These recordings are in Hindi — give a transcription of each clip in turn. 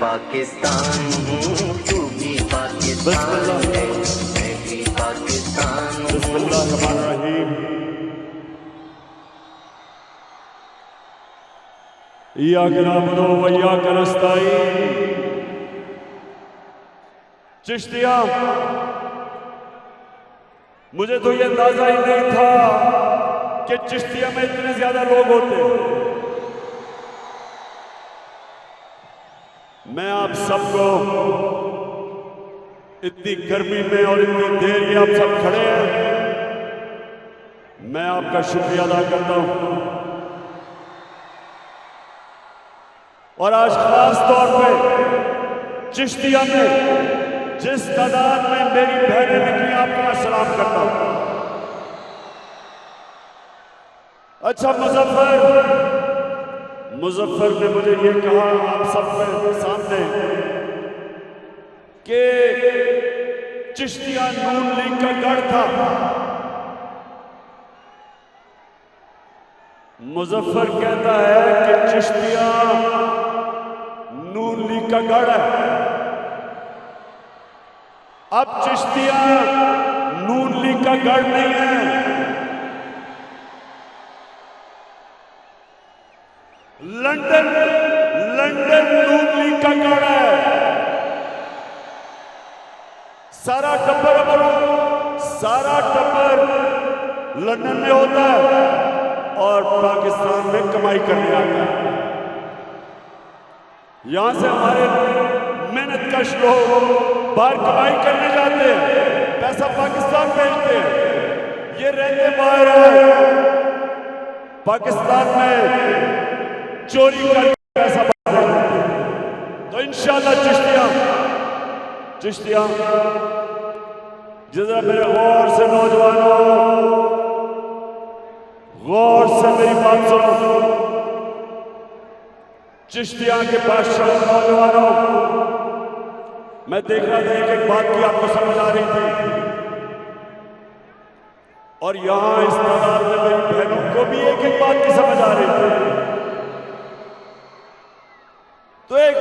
पाकिस्तान हूँ, तू भी पाकिस्तान है, मैं भी पाकिस्तान हूँ। बिस्मिल्लाहिर्रहमानिर्रहीम। इय्याका नअबुदु व इय्याका नस्तईन। चिश्तिया, मुझे तो ये अंदाजा ही नहीं था कि चिश्तिया में इतने ज्यादा लोग होते। मैं आप सबको इतनी गर्मी में और इतनी देर ये आप सब खड़े हैं, मैं आपका शुक्रिया अदा करता हूं। और आज खास तौर पे चिश्तिया में जिस तादाद में मेरी बहनें निकली, आपको मैं सलाम करता हूं। अच्छा, मुजफ्फर ने मुझे ये कहा आप सब के सामने कि चिश्तिया नून लीग का गढ़ था। मुजफ्फर कहता है कि चिश्तिया नून लीग का गढ़ है। अब चिश्तिया नून लीग का गढ़ नहीं है, लंदन नून लीग का गढ़ है। सारा टब्बर लंदन में होता है और पाकिस्तान में कमाई करने आता है। यहां से हमारे मेहनतकश लोग बाहर कमाई करने जाते हैं, पैसा पाकिस्तान भेजते हैं। ये रहते बाहर है, पाकिस्तान में चोरी करके पैसा बाहर देते हैं। तो इंशाअल्लाह चिश्तिया जरा मेरे गौर से नौजवानों, गौर से मेरी बात सुनो। चिश्तिया के बादशाह नौजवानों, मैं देख रहा था एक बात की आपको समझ आ रही थी, और यहां इस तादाद में मेरी बहनों को भी एक बात की समझ आ रही थी। तो एक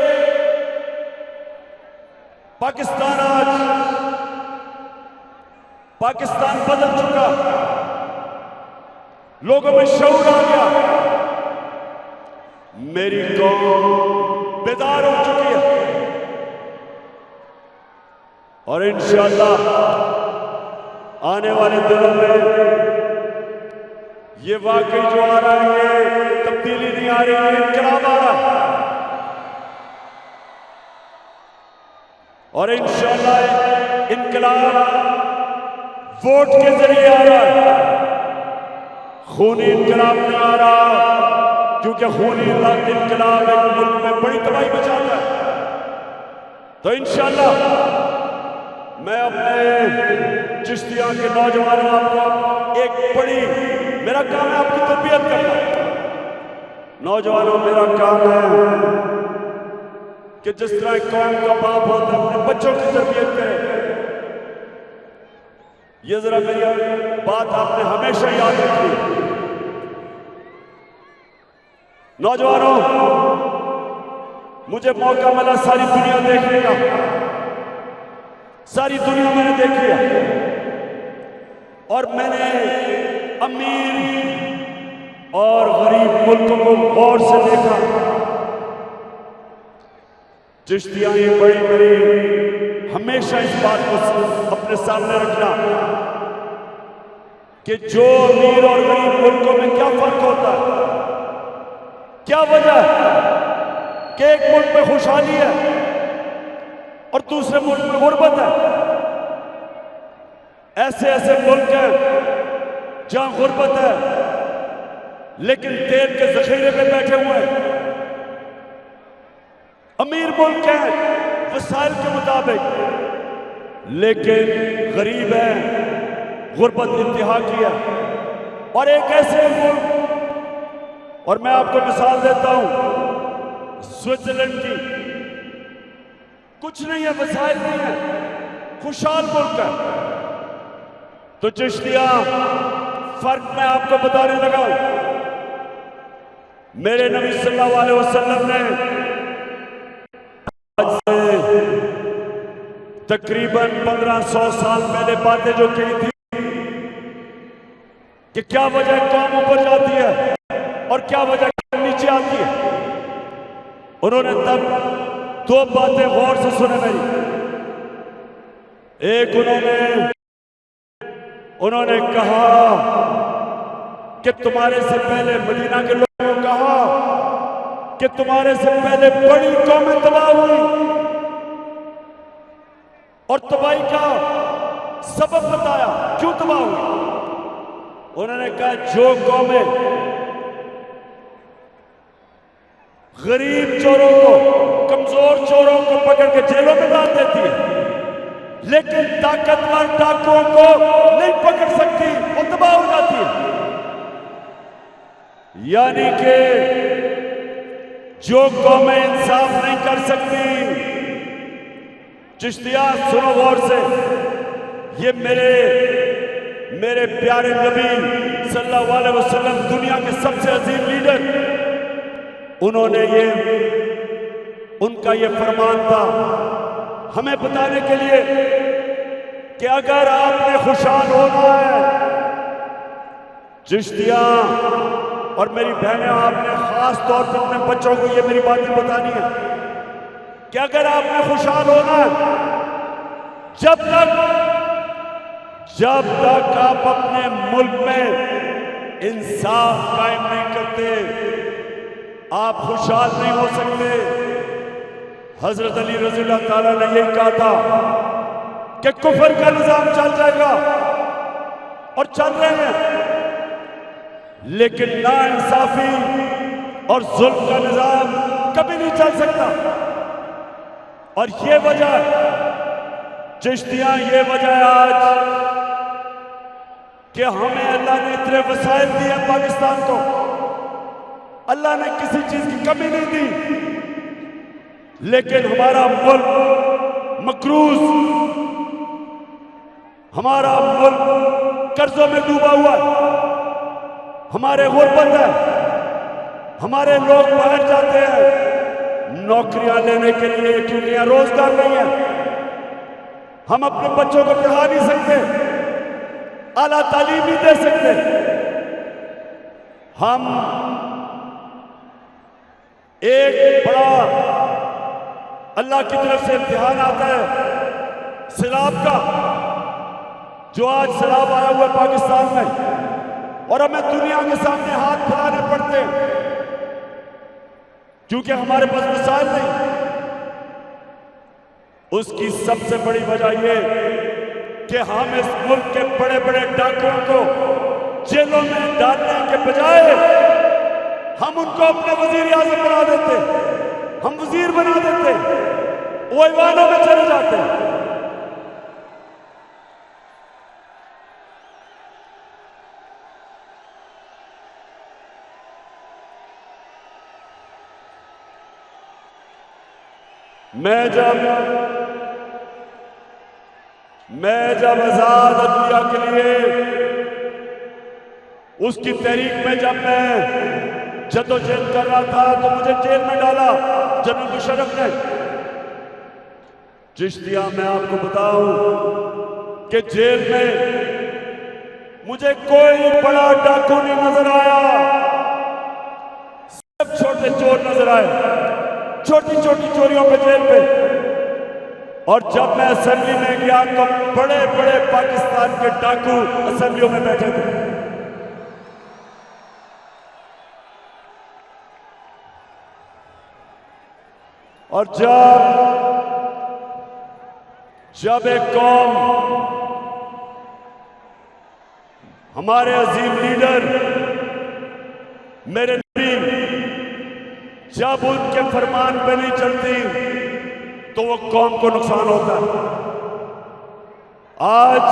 पाकिस्तान बदल चुका, लोगों में शऊर आ गया, मेरी कौम बेदार हो चुकी है। और इंशाअल्लाह आने वाले दिनों में ये वाकई जो आ रहा है, ये तब्दीली नहीं आ रही है, इनकलाब आ रहा है। और इंशाअल्लाह इनकलाब वोट के जरिए आ रहा है, खूनी इनकलाब नहीं आ रहा, क्योंकि खूनी इनकलाब एक मुल्क में बड़ी तबाही मचाता है। तो इंशाअल्लाह मैं अपने चिश्तिया के नौजवानों, आपको एक बड़ी, मेरा काम है आपकी तरबियत करना। नौजवानों, मेरा काम है कि जिस तरह कौम का बाप होता है अपने बच्चों की तरबियत करे। ये जरा मेरी बात आपने हमेशा याद रखी। नौजवानों, मुझे मौका मिला सारी दुनिया देखने का, सारी दुनिया मैंने देखी है, और मैंने अमीर और गरीब मुल्कों को गौर से देखा। चिश्तिया ये बड़ी हमेशा इस बात को अपने सामने रखना कि जो अमीर और गरीब मुल्कों में क्या फर्क होता है, क्या वजह है कि एक मुल्क में खुशहाली है और दूसरे मुल्क में गुर्बत है। ऐसे ऐसे मुल्क हैं जहां गुर्बत है लेकिन तेल के जखीरे पे बैठे हुए हैं। अमीर मुल्क है वसाइल के मुताबिक, लेकिन गरीब है, गुर्बत इंतहा की है। और एक ऐसे मुल्क और मैं आपको मिसाल देता हूं स्विट्जरलैंड की। कुछ नहीं है, वसाइल नहीं है, खुशहाल मुल्क है। तो चिश्तिया फर्क मैं आपको बताने लगा। मेरे नबी सल्लल्लाहु अलैहि वसल्लम ने आज से तकरीबन 1500 साल पहले बातें जो कही थी कि क्या वजह कौम ऊपर जाती है और क्या वजह नीचे आती है, उन्होंने तब दो बातें गौर से सुने मेरी। एक उन्होंने कहा कि तुम्हारे से पहले मदीना के लोगों ने कहा कि तुम्हारे से पहले बड़ी कौमें तबाह हुई और तबाही का सबब बताया क्यों तबाह हुई। उन्होंने कहा जो कौमें गरीब चोरों को, कमजोर चोरों को पकड़ के जेलों में डाल देती है, लेकिन ताकतवर डाकुओं को नहीं पकड़ सकती, वो तबाह हो जाती है। यानी कि जो कौमें इंसाफ नहीं कर सकती, चिश्तिया सुनो गौर से, ये मेरे प्यारे नबी सल्लल्लाहु अलैहि वसल्लम दुनिया के सबसे अजीम लीडर, उनका ये फरमान था हमें बताने के लिए कि अगर आपने खुशहाल होना है, चिश्तिया और मेरी बहनें, आपने खास तौर पर अपने बच्चों को ये मेरी बातें बतानी है कि अगर आपने खुशहाल होना है, जब तक आप अपने मुल्क में इंसाफ कायम नहीं करते, आप खुशहाल नहीं हो सकते। हजरत अली रज़ी अल्लाह ताला ने यही कहा था कि कुफर का निजाम चल जाएगा और चल रहे हैं, लेकिन नाइंसाफी और जुल्म का निजाम कभी नहीं चल सकता। और ये वजह चिश्तिया, ये वजह है आज कि हमें अल्लाह ने इतने वसाइल दिए पाकिस्तान को, अल्लाह ने किसी चीज की कमी नहीं दी, लेकिन हमारा मुल्क मकरूज, हमारा मुल्क कर्जों में डूबा हुआ है, हमारे गुर्बत है, हमारे लोग बाहर जाते हैं नौकरियां लेने के लिए क्योंकि यहां रोजगार नहीं है। हम अपने बच्चों को पढ़ा नहीं सकते, आला तालीम नहीं दे सकते। हम एक बड़ा अल्लाह की तरफ से इम्तिहान आता है सैलाब का, जो आज सैलाब आया हुआ है पाकिस्तान में, और हमें दुनिया के सामने हाथ फैलाने पड़ते हैं क्योंकि हमारे पास मिसाल नहीं। उसकी सबसे बड़ी वजह यह कि हम इस मुल्क के बड़े बड़े डाकुओं को जेलों में डालने के बजाय हम उनको अपने वजीर आजम बना देते, हम वजीर बना देते, वो ईवानों में चले जाते। मैं जब आजाद अदलिया के लिए उसकी तहरीक में जब मैं जद्दोजहद कर रहा था तो मुझे जेल में डाला जनरल मुशर्रफ ने। चिश्तिया, मैं आपको बताऊं कि जेल में मुझे कोई बड़ा डाकू नहीं नजर आया, सब छोटे चोर नजर आए, छोटी छोटी चोरियों पे जेल पे। और जब मैं असेंबली में गया तो बड़े बड़े पाकिस्तान के डाकू असेंबलियों में बैठे थे। और जब एक कौम, हमारे अजीम लीडर मेरे नबी, जब उनके फरमान पे नहीं चलती तो वो कौम को नुकसान होता है। आज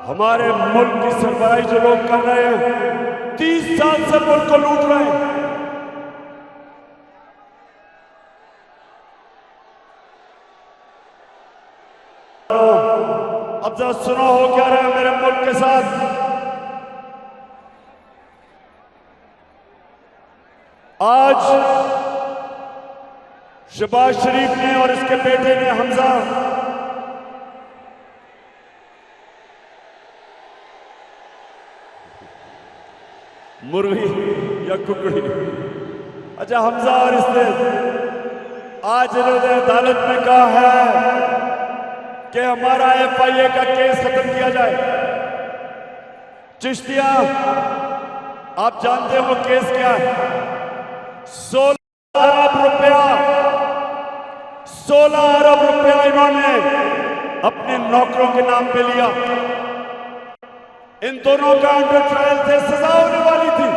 हमारे मुल्क की सरबराही जो लोग कर रहे हैं, 30 साल से मुल्क को लूट रहे हैं। अब जरा सुनो हो क्या रहा है मेरे मुल्क के साथ। आज शहबाज शरीफ ने और इसके बेटे ने हमजा मुर्गी या कुकड़ी, अच्छा हमजा और इसने आज इन्होंने अदालत में कहा है कि हमारा FIA का केस खत्म किया जाए। चिश्तिया आप जानते हो वो केस क्या है? 16 अरब रुपया 16 अरब रुपया इन्होंने अपने नौकरों के नाम पे लिया। इन दोनों का अंडर ट्रायल थे, सजा होने वाली थी,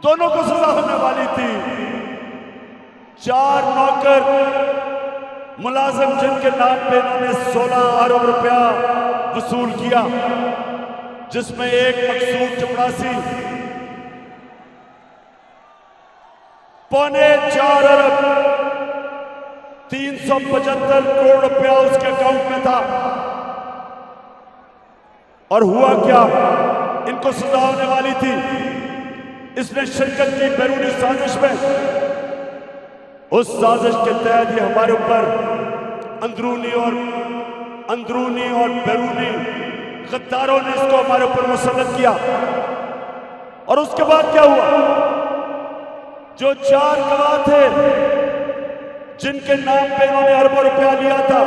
दोनों को सजा होने वाली थी। 4 नौकर मुलाजिम जिनके नाम पे इन्होंने 16 अरब रुपया वसूल किया, जिसमें एक मकसूद चपरासी 4.25 अरब 375 करोड़ रुपया उसके अकाउंट में था। और हुआ क्या, इनको सजा होने वाली थी। इसने शिरकत की बैरूनी साजिश में। उस साजिश के तहत ये हमारे ऊपर अंदरूनी और बैरूनी गद्दारों ने इसको हमारे ऊपर मुसल्लत किया। और उसके बाद क्या हुआ, जो 4 गवाह थे जिनके नाम पे इन्होंने अरबों रुपया लिया था,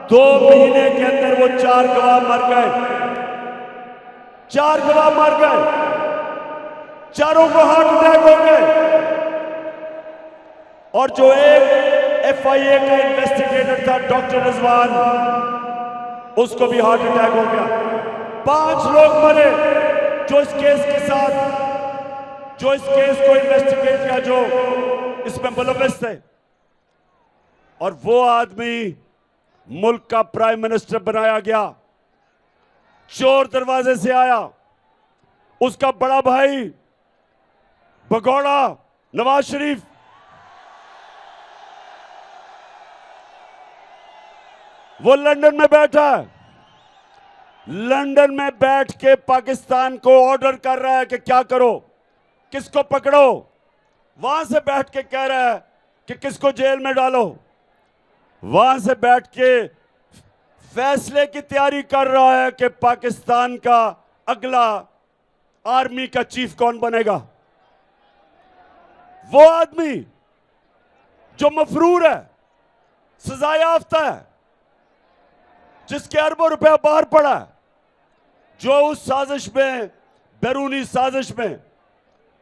2 महीने के अंदर वो 4 गवाह मर गए। 4 गवाह मर गए, चारों को हार्ट अटैक हो गए। और जो एक FIA का इन्वेस्टिगेटर था डॉक्टर रिजवान, उसको भी हार्ट अटैक हो गया। 5 लोग मरे जो इस केस को इन्वेस्टिगेट किया, जो इसमें मुलव्विस थे। और वो आदमी मुल्क का प्राइम मिनिस्टर बनाया गया, चोर दरवाजे से आया। उसका बड़ा भाई भगोड़ा नवाज शरीफ, वो लंदन में बैठा है। लंदन में बैठ के पाकिस्तान को ऑर्डर कर रहा है कि क्या करो, किसको पकड़ो। वहां से बैठ के कह रहा है कि किसको जेल में डालो। वहां से बैठ के फैसले की तैयारी कर रहा है कि पाकिस्तान का अगला आर्मी का चीफ कौन बनेगा। वो आदमी जो मफरूर है, सजा याफ्ता है, जिसके अरबों रुपया बाहर पड़ा है, जो उस साजिश में, बैरूनी साजिश में,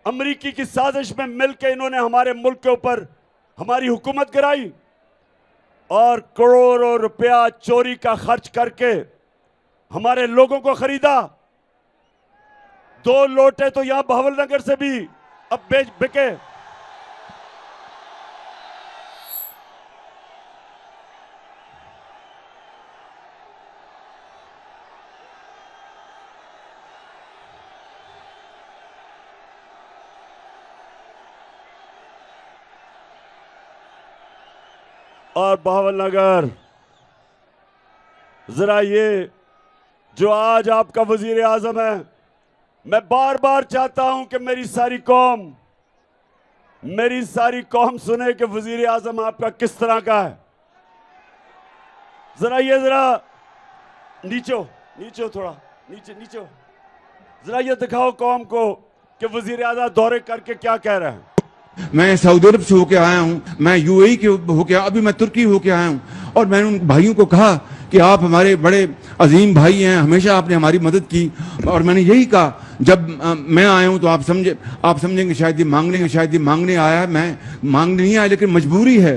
अमरीकी की साजिश में मिलकर इन्होंने हमारे मुल्क के ऊपर हमारी हुकूमत गिराई और करोड़ों रुपया चोरी का खर्च करके हमारे लोगों को खरीदा। 2 लोटे तो यहां बहावलनगर से भी अब बिके। और बहावलनगर, जरा ये जो आज आपका वजीर आजम है, मैं बार बार चाहता हूं कि मेरी सारी कौम सुने कि वजीर आजम आपका किस तरह का है। जरा नीचे थोड़ा नीचे जरा ये दिखाओ कौम को कि वजीर आजम दौरे करके क्या कह रहे हैं। मैं सऊदी अरब से होके आया हूँ, मैं UAE के होके, अभी मैं तुर्की होके आया हूँ। और मैंने उन भाइयों को कहा कि आप हमारे बड़े अजीम भाई हैं, हमेशा आपने हमारी मदद की। और मैंने यही कहा, जब मैं आया हूँ तो आप समझेंगे शायद ये मांगने आया है। मैं मांगने नहीं आया, लेकिन मजबूरी है।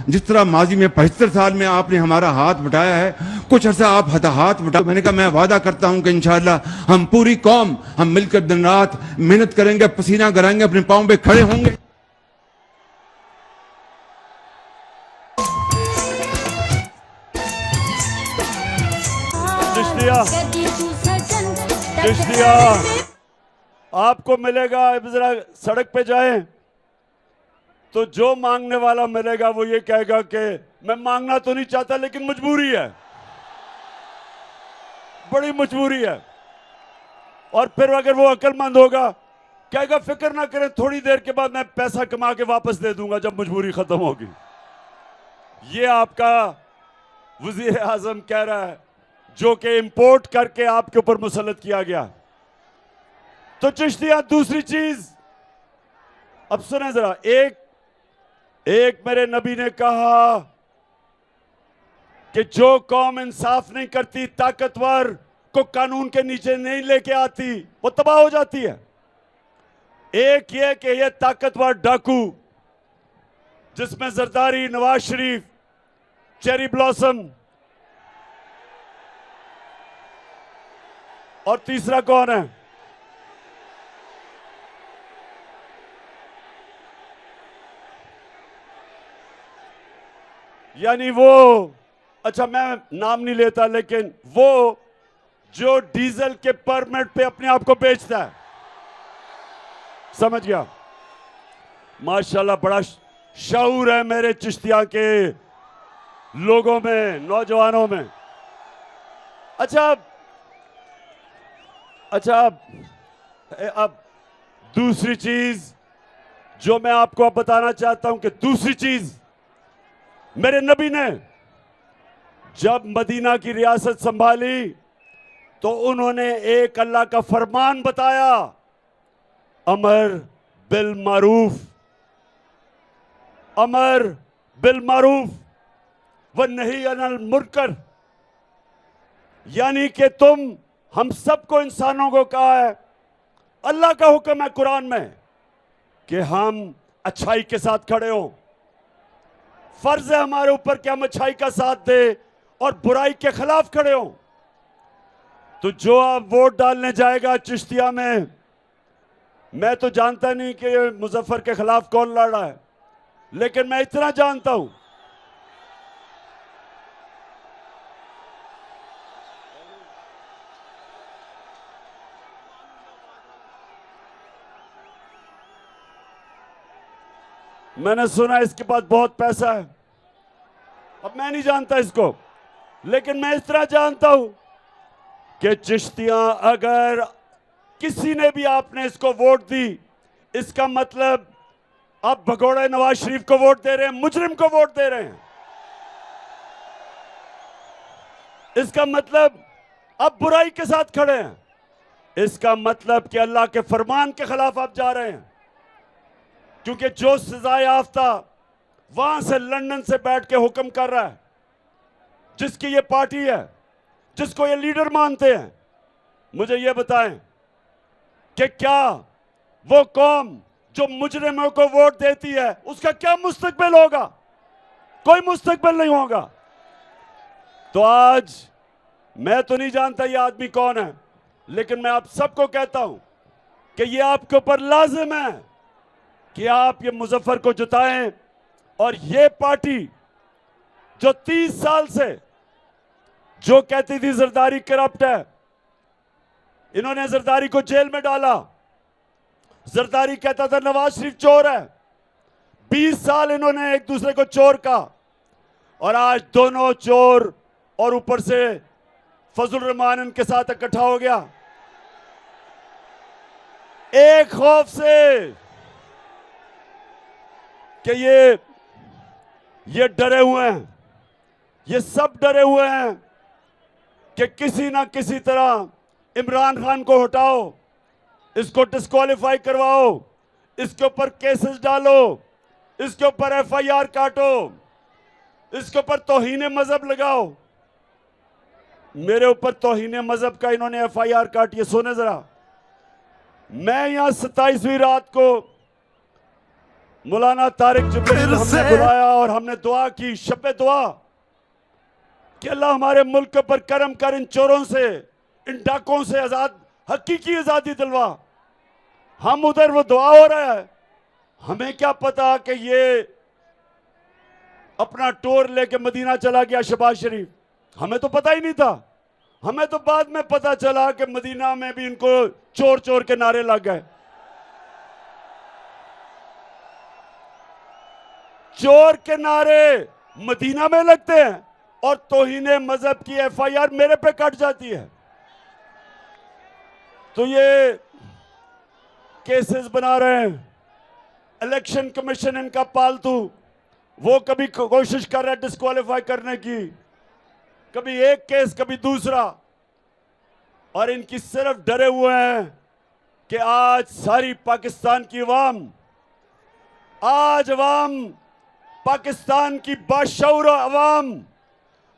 जिस तरह माजी में 75 साल में आपने हमारा हाथ बटाया है, कुछ अर्सा आप हाथ बटा। मैंने कहा मैं वादा करता हूँ कि इंशाअल्लाह हम पूरी कौम हम मिलकर दिन रात मेहनत करेंगे, पसीना गिराएंगे, अपने पाँव पे खड़े होंगे। चिश्तिया आपको मिलेगा, जरा सड़क पे जाएं तो जो मांगने वाला मिलेगा वो ये कहेगा कि मैं मांगना तो नहीं चाहता लेकिन मजबूरी है, बड़ी मजबूरी है। और फिर अगर वो अक्लमंद होगा कहेगा फिक्र ना करें, थोड़ी देर के बाद मैं पैसा कमा के वापस दे दूंगा जब मजबूरी खत्म होगी। ये आपका वजीर आजम कह रहा है जो कि इंपोर्ट करके आपके ऊपर मुसल्लत किया गया। तो चिश्तिया, दूसरी चीज अब सुने जरा, एक मेरे नबी ने कहा कि जो कौम इंसाफ नहीं करती, ताकतवर को कानून के नीचे नहीं लेके आती, वो तबाह हो जाती है। एक ये कि ये ताकतवर डाकू जिसमें जरदारी, नवाज शरीफ, चेरी ब्लॉसम और तीसरा कौन है? यानी वो, अच्छा मैं नाम नहीं लेता, लेकिन वो जो डीजल के परमिट पे अपने आप को बेचता है, समझ गया? माशाल्लाह बड़ा शऊर है मेरे चिश्तिया के लोगों में, नौजवानों में। अच्छा अब दूसरी चीज जो मैं आपको अब बताना चाहता हूं कि दूसरी चीज, मेरे नबी ने जब मदीना की रियासत संभाली तो उन्होंने एक अल्लाह का फरमान बताया, अमर बिल मारूफ, अमर बिल मारूफ व नही अनिल मुनकर। यानी कि तुम हम सबको, इंसानों को कहा है, अल्लाह का हुक्म है कुरान में कि हम अच्छाई के साथ खड़े हों। फर्ज है हमारे ऊपर कि हम अच्छाई का साथ दें और बुराई के खिलाफ खड़े हों। तो जो आप वोट डालने जाएगा चिश्तिया में, मैं तो जानता नहीं कि मुजफ्फर के खिलाफ कौन लड़ रहा है, लेकिन मैं इतना जानता हूं मैंने सुना इसके पास बहुत पैसा है। अब मैं नहीं जानता इसको, लेकिन मैं इस तरह जानता हूं कि चिश्तियां, अगर किसी ने भी आपने इसको वोट दी, इसका मतलब आप भगोड़े नवाज शरीफ को वोट दे रहे हैं, मुजरिम को वोट दे रहे हैं। इसका मतलब आप बुराई के साथ खड़े हैं। इसका मतलब कि अल्लाह के फरमान के खिलाफ आप जा रहे हैं, क्योंकि जो सजा याफ्ता वहां से लंदन से बैठ के हुक्म कर रहा है, जिसकी ये पार्टी है, जिसको ये लीडर मानते हैं, मुझे ये बताएं कि क्या वो कौम जो मुजरिमों को वोट देती है उसका क्या मुस्तकबिल होगा? कोई मुस्तकबिल नहीं होगा। तो आज मैं तो नहीं जानता ये आदमी कौन है, लेकिन मैं आप सबको कहता हूं कि ये आपके ऊपर लाजिम है कि आप ये मुजफ्फर को जिताएं। और ये पार्टी जो 30 साल से जो कहती थी जरदारी करप्ट है, इन्होंने जरदारी को जेल में डाला। जरदारी कहता था नवाज शरीफ चोर है। 20 साल इन्होंने एक दूसरे को चोर कहा, और आज दोनों चोर और ऊपर से फजल रहमान इनके साथ इकट्ठा हो गया, एक खौफ से कि ये डरे हुए हैं, ये सब डरे हुए हैं कि किसी ना किसी तरह इमरान खान को हटाओ, इसको डिस्क्वालीफाई करवाओ, इसके ऊपर केसेस डालो, इसके ऊपर एफआईआर काटो, इसके ऊपर तौहीन मजहब लगाओ। मेरे ऊपर तौहीन मजहब का इन्होंने एफआईआर काटी है। सुने जरा, मैं यहां 27वीं रात को मौलाना तारिक जिब्रील हमने बुलाया और हमने दुआ की, शब दुआ, कि अल्लाह हमारे मुल्क पर करम कर, इन चोरों से, इन डाकों से आजाद, हकीकी आजादी दिलवा। हम उधर, वो दुआ हो रहा है, हमें क्या पता कि ये अपना टोर लेके मदीना चला गया शहबाज शरीफ, हमें तो पता ही नहीं था। हमें तो बाद में पता चला कि मदीना में भी इनको चोर चोर के नारे लग गए। चोर के नारे मदीना में लगते हैं और तौहीने मजहब की एफआईआर मेरे पे कट जाती है। तो ये केसेस बना रहे हैं। इलेक्शन कमीशन इनका पालतू, वो कभी कोशिश कर रहा है डिस्क्वालीफाई करने की, कभी एक केस कभी दूसरा, और इनकी सिर्फ डरे हुए हैं कि आज सारी पाकिस्तान की अवाम, आज अवाम पाकिस्तान की बाशऊर अवाम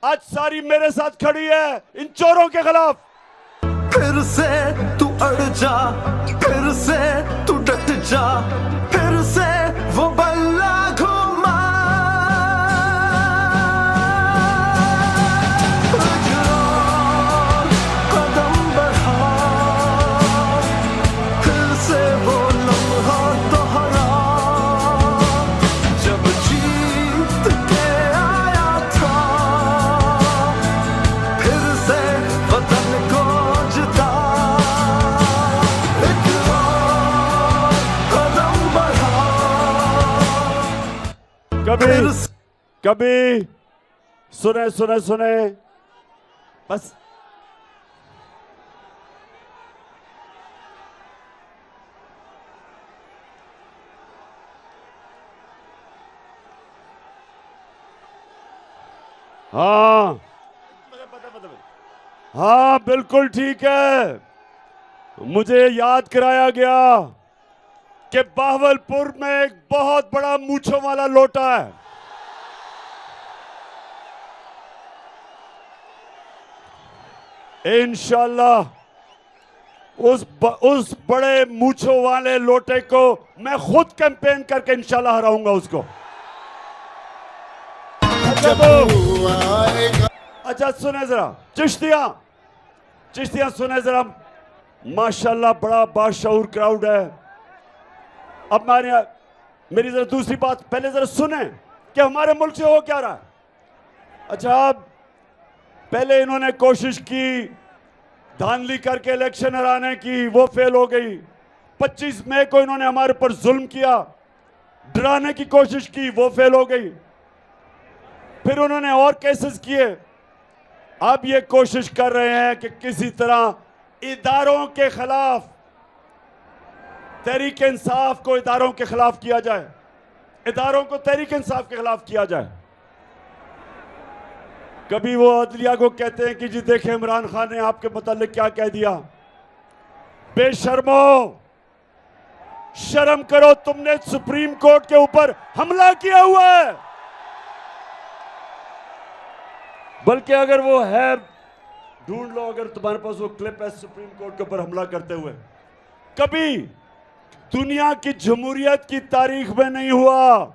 आज सारी मेरे साथ खड़ी है इन चोरों के खिलाफ। फिर से तू अड़ जा, फिर से तू डट जा, फिर से वो बल्ला घुमा। कदम बढ़ा, फिर से वो लम्हा दोहरा, जब जीत के आया था, फिर से वतन को जिता। एक और कदम बढ़ा, कभी कभी सुने सुने सुने बस। हाँ हाँ बिल्कुल ठीक है। मुझे याद कराया गया कि बहावलपुर में एक बहुत बड़ा मूंछों वाला लोटा है। इंशाल्लाह उस बड़े मूंछों वाले लोटे को मैं खुद कैंपेन करके इंशाल्लाह हराऊंगा उसको। अच्छा सुने जरा चिश्तियां सुने जरा, माशाल्लाह बड़ा बाशऊर क्राउड है। अब मेरी जरा दूसरी बात पहले जरा सुने कि हमारे मुल्क से हो क्या रहा है। अच्छा, अब पहले इन्होंने कोशिश की धांधली करके इलेक्शन हराने की, वो फेल हो गई। 25 मई को इन्होंने हमारे ऊपर जुल्म किया, डराने की कोशिश की, वो फेल हो गई। फिर उन्होंने और केसेस किए। अब ये कोशिश कर रहे हैं कि किसी तरह इदारों के खिलाफ, तहरीक इंसाफ को इदारों के खिलाफ किया जाए, इदारों को तहरीक इंसाफ के खिलाफ किया जाए। कभी वो अदलिया को कहते हैं कि जी देखें इमरान खान ने आपके मुतालिक क्या कह दिया। बेशर्मो, शर्म करो, तुमने सुप्रीम कोर्ट के ऊपर हमला किया हुआ है। बल्कि अगर वो है, ढूंढ लो अगर तुम्हारे पास वो क्लिप है सुप्रीम कोर्ट के ऊपर हमला करते हुए। कभी दुनिया की जमहूरियत की तारीख में नहीं हुआ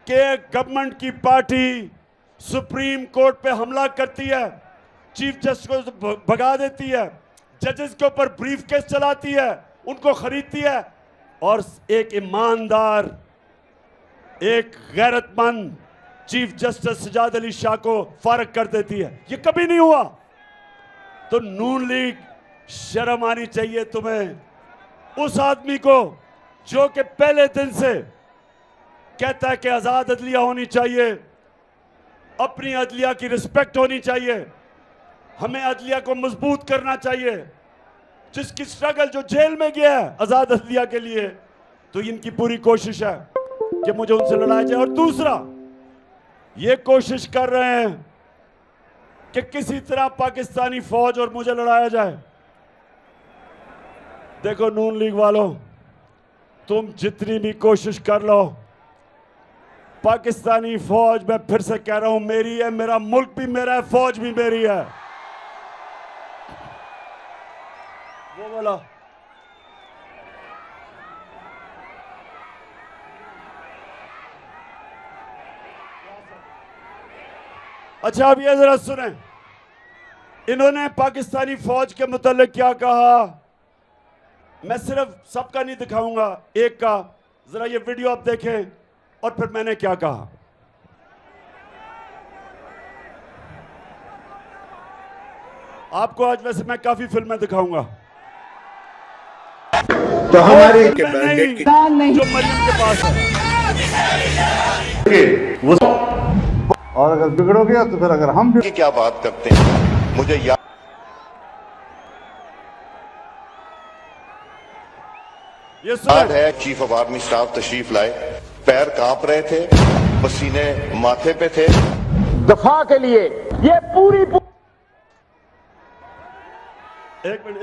कि गवर्नमेंट की पार्टी सुप्रीम कोर्ट पे हमला करती है, चीफ जस्टिस को भगा देती है, जजेस के ऊपर ब्रीफ केस चलाती है, उनको खरीदती है और एक ईमानदार, एक गैरतमंद चीफ जस्टिस सजाद अली शाह को फारग कर देती है। ये कभी नहीं हुआ। तो नून लीग, शर्म आनी चाहिए तुम्हें उस आदमी को जो कि पहले दिन से कहता है कि आजाद अदलिया होनी चाहिए, अपनी अदलिया की रिस्पेक्ट होनी चाहिए, हमें अदलिया को मजबूत करना चाहिए, जिसकी स्ट्रगल जो जेल में गया है आजाद अदलिया के लिए। तो इनकी पूरी कोशिश है कि मुझे उनसे लड़ाया जाए। और दूसरा, ये कोशिश कर रहे हैं कि किसी तरह पाकिस्तानी फौज और मुझे लड़ाया जाए। देखो नून लीग वालों, तुम जितनी भी कोशिश कर लो, पाकिस्तानी फौज, मैं फिर से कह रहा हूं, मेरी है, मेरा मुल्क भी मेरा है, फौज भी मेरी है। वो बोला अच्छा, अब ये जरा सुने, इन्होंने पाकिस्तानी फौज के मुतालिक क्या कहा। मैं सिर्फ सबका नहीं दिखाऊंगा, एक का। जरा ये वीडियो आप देखें और फिर मैंने क्या कहा। आपको आज वैसे मैं काफी फिल्में दिखाऊंगा, तो हमारी वो फिल्में नहीं जो मरियम के पास है। और अगर बिगड़ोगे तो फिर अगर हम की क्या बात करते हैं, मुझे याद ये सुन है चीफ ऑफ आर्मी स्टाफ तशरीफ लाए, पैर कांप रहे थे, पसीने माथे पे थे। दफा के लिए ये पूरी एक मिनट,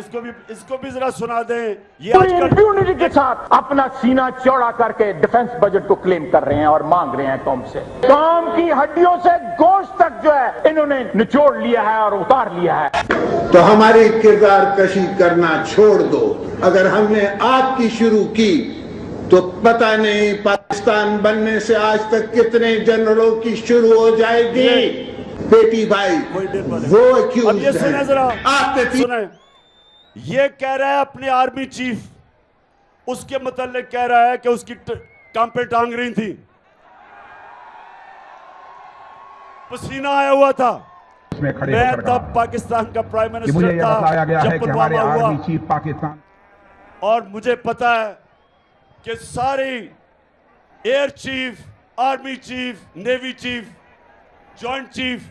इसको भी जरा सुना दें। ये आजकल इम्प्यूनिटी के साथ अपना सीना चौड़ा करके डिफेंस बजट को क्लेम कर रहे हैं और मांग रहे हैं कौम से। कौम की हड्डियों से गोश्त तक जो है इन्होंने निचोड़ लिया है और उतार लिया है। तो हमारी किरदार कशी करना छोड़ दो। अगर हमने आपकी शुरू की तो पता नहीं पाकिस्तान बनने से आज तक कितने जनरलों की शुरू हो जाएगी। बेटी भाई वो अब ये सुने जरा, आपने सुने, ये कह रहा है अपने आर्मी चीफ, उसके मतलब कह रहा है कि उसकी काम पे टांग रही थी, पसीना आया हुआ था। मैं तब पाकिस्तान का प्राइम मिनिस्टर था जब पुलवामा हुआ, चीफ पाकिस्तान, और मुझे पता है कि सारी air chief, army chief, navy chief, joint chief,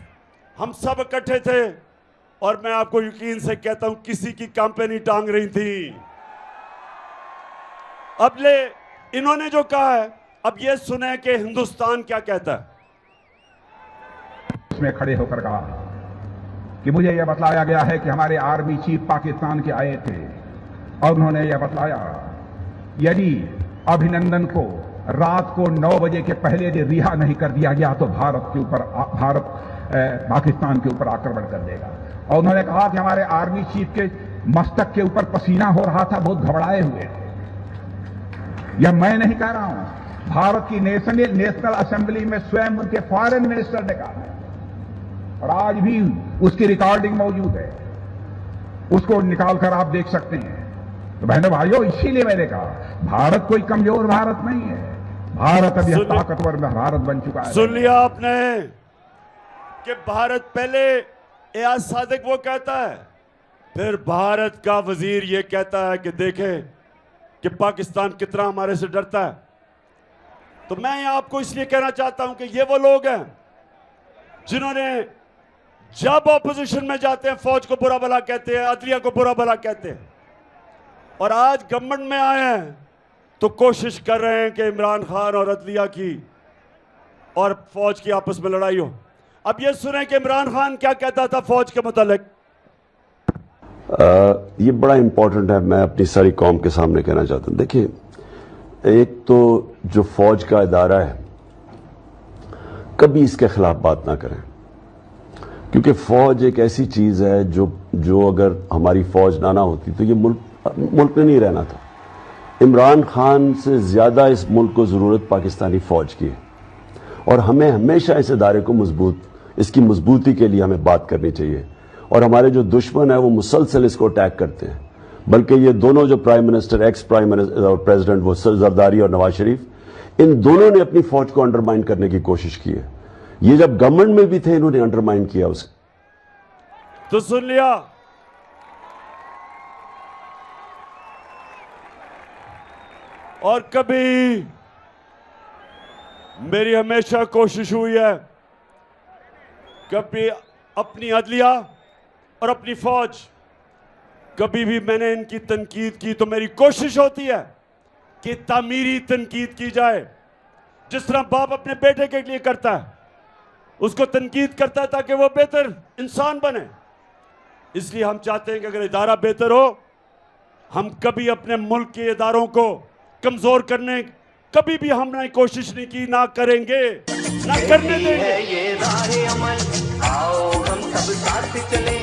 हम सब इकट्ठे थे, और मैं आपको यकीन से कहता हूं किसी की कंपनी टांग रही थी। अब ले इन्होंने जो कहा है, अब ये सुने कि हिंदुस्तान क्या कहता है। उसमें खड़े होकर कहा कि मुझे यह बतलाया गया है कि हमारे आर्मी चीफ पाकिस्तान के आए थे और उन्होंने यह बतलाया यदि अभिनंदन को रात को 9 बजे के पहले यदि रिहा नहीं कर दिया गया तो भारत पाकिस्तान के ऊपर आक्रमण कर देगा। और उन्होंने कहा कि हमारे आर्मी चीफ के मस्तक के ऊपर पसीना हो रहा था, बहुत घबराए हुए थे। यह मैं नहीं कह रहा हूं, भारत की नेशनल असेंबली में स्वयं उनके फॉरेन मिनिस्टर ने कहा है, और आज भी उसकी रिकॉर्डिंग मौजूद है, उसको निकालकर आप देख सकते हैं। तो बहनों भाइयों, इसीलिए मैंने कहा भारत कोई कमजोर भारत नहीं है, भारत अब यह ताकतवर भारत बन चुका है। सुन लिया आपने कि भारत पहले एयाज सादिक वो कहता है, फिर भारत का वजीर ये कहता है कि देखें कि पाकिस्तान कितना हमारे से डरता है। तो मैं आपको इसलिए कहना चाहता हूं कि ये वो लोग हैं जिन्होंने जब ऑपोजिशन में जाते हैं फौज को बुरा भला कहते हैं, अदलिया को बुरा भला कहते हैं, और आज गवर्नमेंट में आए हैं तो कोशिश कर रहे हैं कि इमरान खान और अदलिया की और फौज की आपस में लड़ाई हो। अब ये सुने कि इमरान खान क्या कहता था फौज के मुतालिक। ये बड़ा इंपॉर्टेंट है, मैं अपनी सारी कौम के सामने कहना चाहता हूं। देखिए, एक तो जो फौज का इदारा है, कभी इसके खिलाफ बात ना करें, क्योंकि फौज एक ऐसी चीज है जो अगर हमारी फौज ना होती तो ये मुल्क में नहीं रहना था। इमरान खान से ज्यादा इस मुल्क को जरूरत पाकिस्तानी फौज की है, और हमें हमेशा इस इदारे को इसकी मजबूती के लिए हमें बात करनी चाहिए। और हमारे जो दुश्मन है वो मुसलसल इसको अटैक करते हैं, बल्कि ये दोनों जो prime minister, ex prime minister और प्रेसिडेंट, वो जरदारी और नवाज शरीफ, इन दोनों ने अपनी फौज को अंडरमाइन करने की कोशिश की है। ये जब गवर्नमेंट में भी थे इन्होंने अंडरमाइन किया उसे। तो सुन लिया, और कभी मेरी हमेशा कोशिश हुई है, कभी अपनी अदलिया और अपनी फौज, कभी भी मैंने इनकी तनकीद की तो मेरी कोशिश होती है कि तामीरी तनकीद की जाए, जिस तरह बाप अपने बेटे के लिए करता है, उसको तनकीद करता है ताकि वो बेहतर इंसान बने। इसलिए हम चाहते हैं कि अगर इदारा बेहतर हो, हम कभी अपने मुल्क के इदारों को कमजोर करने कभी भी हमने कोशिश नहीं की, ना करेंगे, ना करने देंगे। ये राहे अमल, आओ हम सब साथ चले,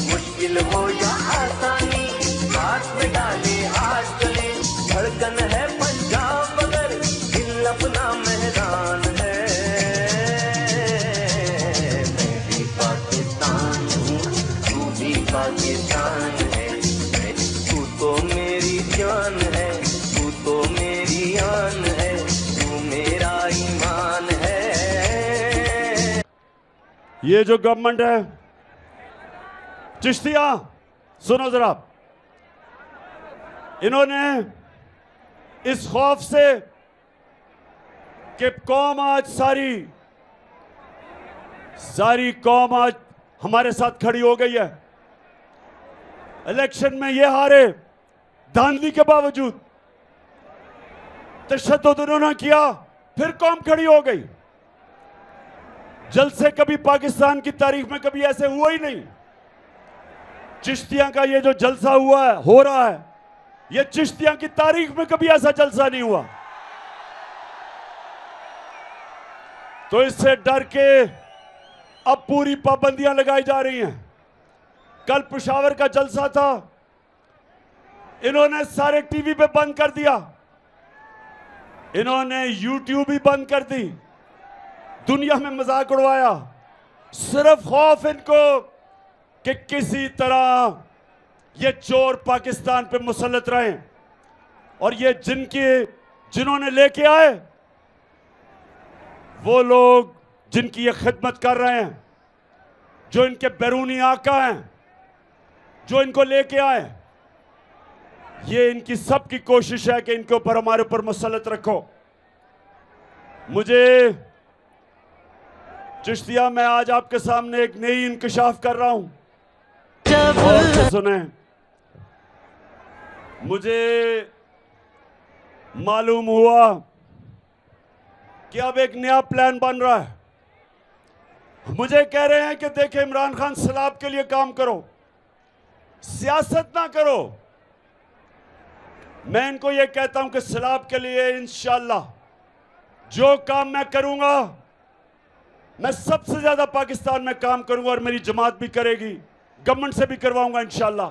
मुश्किल हो या आसानी, हाथ में डाले हाथ चले, धड़कन है पंजाब मगर दिल अपना मैदान है। मैं भी पाकिस्तान हूँ, तू भी पाकिस्तान है, तू तो मेरी जान है, तू तो मेरी आन है, तू मेरा ईमान है। ये जो गवर्नमेंट है, चिश्तिया सुनो जरा, इन्होंने इस खौफ से कि कौम आज सारी कौम आज हमारे साथ खड़ी हो गई है, इलेक्शन में ये हारे, धांधली के बावजूद तशद्दुद उन्होंने किया, फिर कौम खड़ी हो गई। जलसे कभी पाकिस्तान की तारीख में कभी ऐसे हुआ ही नहीं। चिश्तिया का ये जो जलसा हुआ है, हो रहा है, ये चिश्तिया की तारीख में कभी ऐसा जलसा नहीं हुआ। तो इससे डर के अब पूरी पाबंदियां लगाई जा रही हैं। कल पेशावर का जलसा था, इन्होंने सारे टीवी पे बंद कर दिया, इन्होंने यूट्यूब भी बंद कर दी, दुनिया में मजाक उड़वाया, सिर्फ खौफ इनको कि किसी तरह ये चोर पाकिस्तान पे मुसल्लत रहे। और ये जिन्होंने लेके आए, वो लोग जिनकी ये खिदमत कर रहे हैं, जो इनके बैरूनी आका हैं, जो इनको लेके आए, ये इनकी सबकी कोशिश है कि इनके ऊपर, हमारे ऊपर मुसल्लत रखो। मुझे चिश्तिया, मैं आज आपके सामने एक नई इंकशाफ कर रहा हूं, और से सुने। मुझे मालूम हुआ कि अब एक नया प्लान बन रहा है। मुझे कह रहे हैं कि देखें, इमरान खान सैलाब के लिए काम करो, सियासत ना करो। मैं इनको यह कहता हूं कि सैलाब के लिए इंशाअल्लाह जो काम मैं करूंगा, मैं सबसे ज्यादा पाकिस्तान में काम करूंगा, और मेरी जमात भी करेगी, गवर्नमेंट से भी करवाऊंगा इंशाअल्लाह।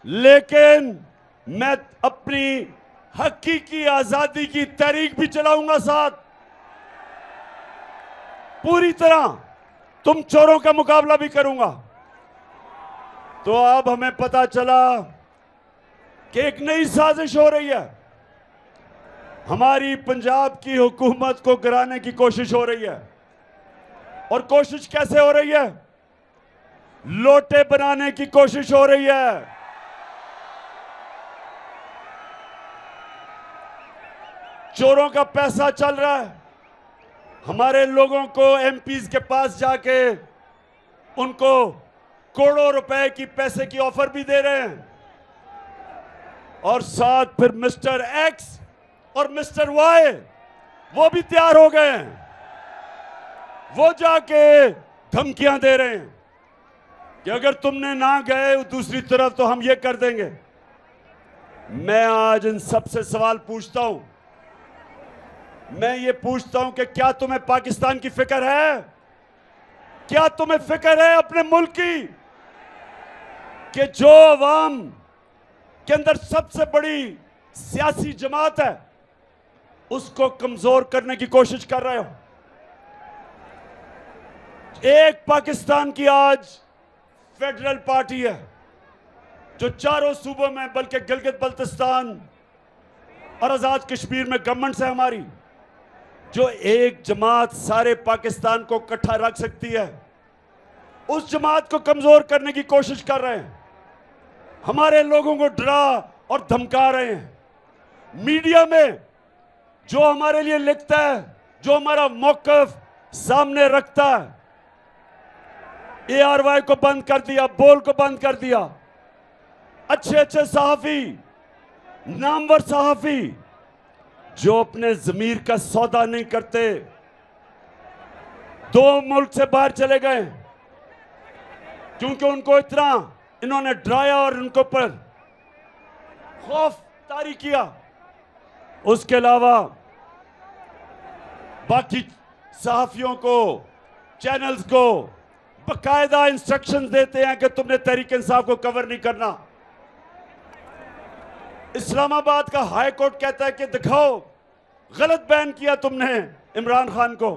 लेकिन मैं अपनी हकीकी आजादी की तहरीक भी चलाऊंगा साथ, पूरी तरह। तुम चोरों का मुकाबला भी करूंगा। तो अब हमें पता चला कि एक नई साजिश हो रही है, हमारी पंजाब की हुकूमत को गिराने की कोशिश हो रही है। और कोशिश कैसे हो रही है? लोटे बनाने की कोशिश हो रही है। चोरों का पैसा चल रहा है, हमारे लोगों को एमपीज के पास जाके उनको करोड़ों रुपए की पैसे की ऑफर भी दे रहे हैं, और साथ फिर मिस्टर एक्स और मिस्टर वाई वो भी तैयार हो गए हैं, वो जाके धमकियां दे रहे हैं कि अगर तुमने ना गए दूसरी तरफ तो हम ये कर देंगे। मैं आज इन सबसे सवाल पूछता हूं, मैं ये पूछता हूं कि क्या तुम्हें पाकिस्तान की फिक्र है? क्या तुम्हें फिक्र है अपने मुल्क की, कि जो अवाम के अंदर सबसे बड़ी सियासी जमात है उसको कमजोर करने की कोशिश कर रहे हो? एक पाकिस्तान की आज फेडरल पार्टी है जो चारों सूबों में, बल्कि गिलगित बल्तिस्तान और आजाद कश्मीर में गवर्नमेंट है हमारी, जो एक जमात सारे पाकिस्तान को इकट्ठा रख सकती है, उस जमात को कमजोर करने की कोशिश कर रहे हैं। हमारे लोगों को डरा और धमका रहे हैं। मीडिया में जो हमारे लिए लिखता है, जो हमारा मौकफ सामने रखता है, ARY को बंद कर दिया, बोल को बंद कर दिया। अच्छे अच्छे सहाफी, नामवर सहाफी जो अपने जमीर का सौदा नहीं करते, 2 मुल्क से बाहर चले गए क्योंकि उनको इतना इन्होंने डराया और उनको पर खौफ तारी किया। उसके अलावा बाकी सहाफियों को, चैनल्स को बाकायदा इंस्ट्रक्शंस देते हैं कि तुमने तहरीक इंसाफ को कवर नहीं करना। इस्लामाबाद का हाई कोर्ट कहता है कि दिखाओ गलत बयान किया तुमने इमरान खान को,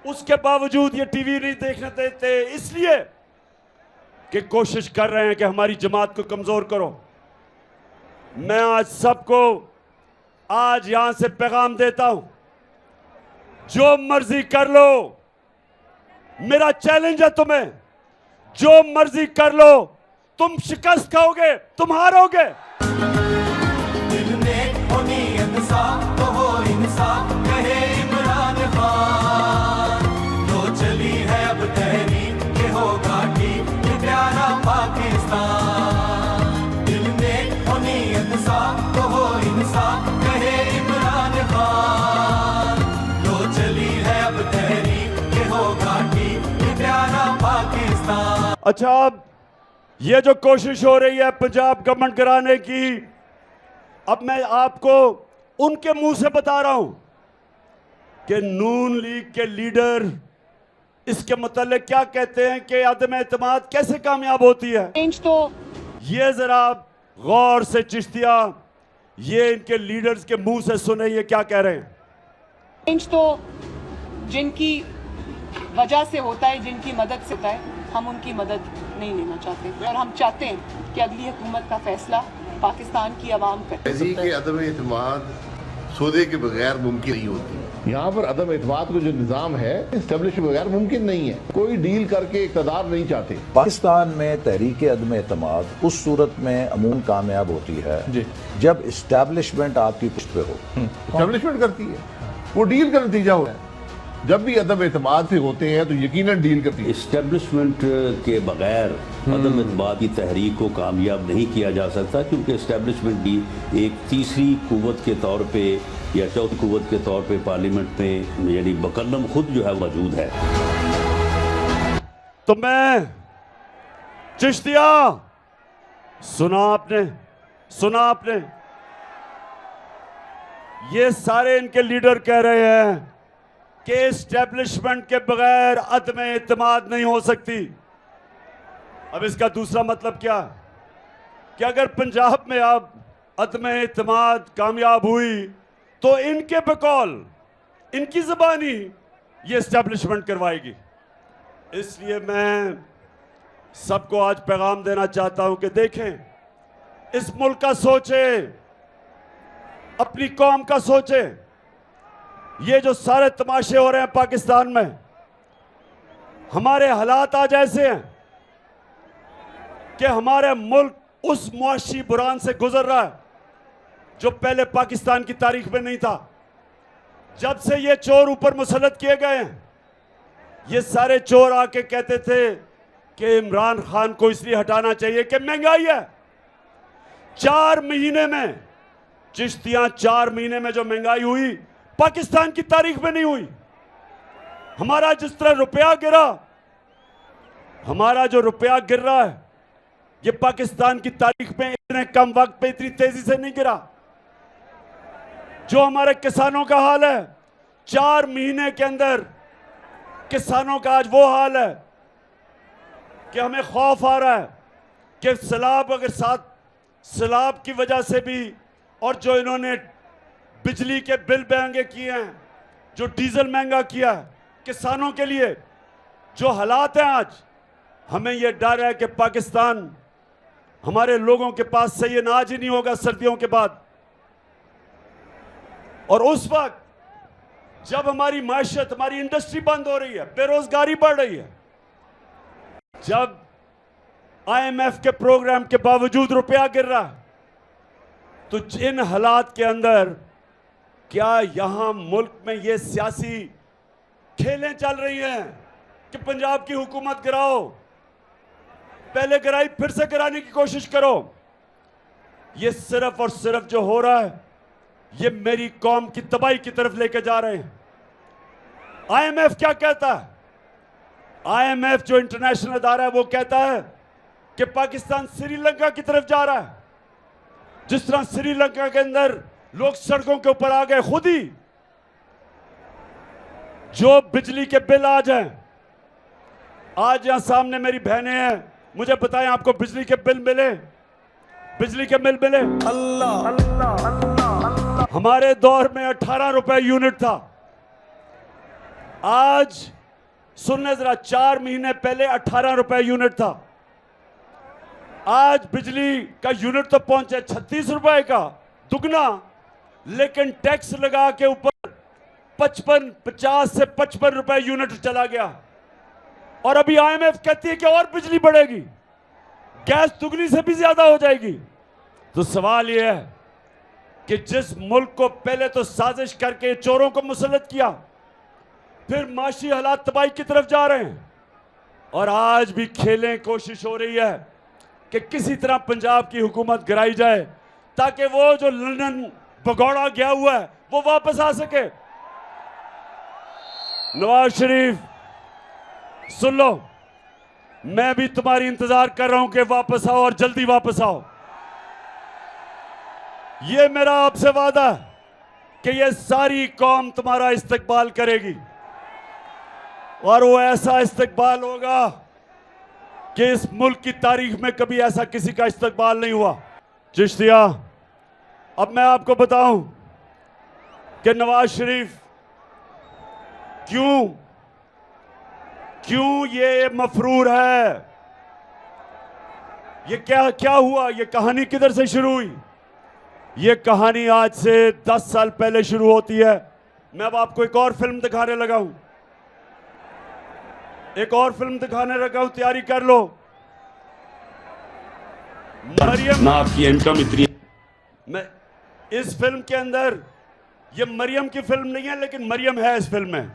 उसके बावजूद ये टीवी नहीं देखने देते, इसलिए कि कोशिश कर रहे हैं कि हमारी जमात को कमजोर करो। मैं आज सबको आज यहां से पैगाम देता हूं, जो मर्जी कर लो, मेरा चैलेंज है तुम्हें, जो मर्जी कर लो, तुम शिकस्त खाओगे, तुम हारोगे। दिल ने होनी इंसाफ तो हो इंसाफ कहे इमरान खान। तो चली है अब तहरीक के होगा ठीक ये प्यारा पाकिस्तान। दिल ने होनी इंसाफ तो हो इंसाफ कहे इमरान खान। तो चली है अब तहरीक के होगा ठीक ये प्यारा पाकिस्तान। अच्छा, अब ये जो कोशिश हो रही है पंजाब गवर्नमेंट कराने की, अब मैं आपको उनके मुंह से बता रहा हूं कि नून लीग के लीडर इसके मतलब क्या कहते हैं कि अदम एतमाद कैसे कामयाब होती है। तो ये जरा गौर से चिश्तिया, ये इनके लीडर्स के मुंह से सुने ये क्या कह रहे हैं। तो जिनकी वजह से होता है, जिनकी मदद से होता है, हम उनकी मदद नहीं लेना चाहते और हम चाहते हैं कि अगली हुकूमत का फैसला पाकिस्तान की आवाम करे। तहरीक के अदम एतमाद सौदे के बगैर मुमकिन नहीं होती। यहाँ पर अदम एतमाद को जो निज़ाम है इस्टेब्लिश के बगैर मुमकिन नहीं है। कोई डील करके इक़्तिदार नहीं चाहते। पाकिस्तान में तहरीक अदम एतमाद उस सूरत में अमूमन कामयाब होती है जी, जब इस्टेब्लिशमेंट आपकी पुष्ट पे हो। इस्टेब्लिशमेंट करती है, वो डील का नतीजा होता है। जब भी अदम एतमाद से होते हैं तो यकीनन डील करती है। इस्टेब्लिशमेंट के बगैर अदम एतमाद की तहरीक को कामयाब नहीं किया जा सकता, क्योंकि इस्टेब्लिशमेंट भी एक तीसरी कुव्वत के तौर पे या चौथी कुव्वत के तौर पे पार्लियामेंट में यानी बकलम खुद जो है मौजूद है। तो मैं चिश्तिया, सुना आपने, ये सारे इनके लीडर कह रहे हैं कि एस्टेब्लिशमेंट के बगैर अदम एतमाद नहीं हो सकती। अब इसका दूसरा मतलब क्या कि अगर पंजाब में अब अदम एतमाद कामयाब हुई तो इनके बकौल, इनकी ज़बानी ये एस्टेब्लिशमेंट करवाएगी। इसलिए मैं सबको आज पैगाम देना चाहता हूं कि देखें, इस मुल्क का सोचें, अपनी कौम का सोचें। ये जो सारे तमाशे हो रहे हैं पाकिस्तान में, हमारे हालात आज ऐसे हैं कि हमारे मुल्क उस मुआशी बुरान से गुजर रहा है जो पहले पाकिस्तान की तारीख में नहीं था। जब से ये चोर ऊपर मुसल्लत किए गए हैं, ये सारे चोर आके कहते थे कि इमरान खान को इसलिए हटाना चाहिए कि महंगाई है। 4 महीने में चिश्तियां, 4 महीने में जो महंगाई हुई पाकिस्तान की तारीख में नहीं हुई। हमारा जिस तरह रुपया गिरा, हमारा जो रुपया गिर रहा है, ये पाकिस्तान की तारीख में इतने कम वक्त पे इतनी तेजी से नहीं गिरा। जो हमारे किसानों का हाल है, 4 महीने के अंदर किसानों का आज वो हाल है कि हमें खौफ आ रहा है कि सैलाब, अगर साथ सैलाब की वजह से भी, और जो इन्होंने बिजली के बिल महंगे किए हैं, जो डीजल महंगा किया है किसानों के लिए, जो हालात हैं आज, हमें यह डर है कि पाकिस्तान, हमारे लोगों के पास से ये अनाज ही नहीं होगा सर्दियों के बाद। और उस वक्त जब हमारी माशियत, हमारी इंडस्ट्री बंद हो रही है, बेरोजगारी बढ़ रही है, जब IMF के प्रोग्राम के बावजूद रुपया गिर रहा है, तो इन हालात के अंदर क्या यहां मुल्क में ये सियासी खेलें चल रही हैं कि पंजाब की हुकूमत गिराओ, पहले गिराई फिर से गिराने की कोशिश करो? ये सिर्फ और सिर्फ जो हो रहा है, ये मेरी कौम की तबाही की तरफ लेके जा रहे हैं। IMF क्या कहता है? IMF जो इंटरनेशनल अदारा है, वो कहता है कि पाकिस्तान श्रीलंका की तरफ जा रहा है। जिस तरह श्रीलंका के अंदर लोग सड़कों के ऊपर आ गए खुद ही। जो बिजली के बिल आ जाएं, आज यहां सामने मेरी बहनें हैं, मुझे बताएं आपको बिजली के बिल मिले? बिजली के बिल मिले? अल्लाह अल्लाह अल्लाह। हमारे दौर में 18 रुपए यूनिट था। आज सुनने जरा, 4 महीने पहले 18 रुपए यूनिट था। आज बिजली का यूनिट तो पहुंचे 36 रुपए का, दुगना, लेकिन टैक्स लगा के ऊपर 50 से 55 रुपए यूनिट चला गया। और अभी IMF कहती है कि और बिजली बढ़ेगी, गैस दुगनी से भी ज्यादा हो जाएगी। तो सवाल यह है कि जिस मुल्क को पहले तो साजिश करके चोरों को मुसल्लत किया, फिर माशी हालात तबाही की तरफ जा रहे हैं, और आज भी खेलें कोशिश हो रही है कि किसी तरह पंजाब की हुकूमत गिराई जाए ताकि वो जो लंदन भगौड़ा गया हुआ है वो वापस आ सके। नवाज शरीफ सुन लो, मैं भी तुम्हारी इंतजार कर रहा हूं कि वापस आओ और जल्दी वापस आओ। ये मेरा आपसे वादा है कि ये सारी कौम तुम्हारा इस्तकबाल करेगी, और वो ऐसा इस्तकबाल होगा कि इस मुल्क की तारीख में कभी ऐसा किसी का इस्तकबाल नहीं हुआ। चिश्तिया, अब मैं आपको बताऊं कि नवाज शरीफ क्यों ये मफरूर है, ये क्या हुआ, ये कहानी किधर से शुरू हुई। ये कहानी आज से 10 साल पहले शुरू होती है। मैं अब आपको एक और फिल्म दिखाने लगा हूं, तैयारी कर लो। मरियम ना आपकी इनकम इतनी, मैं इस फिल्म के अंदर, ये मरियम की फिल्म नहीं है लेकिन मरियम है इस फिल्म में।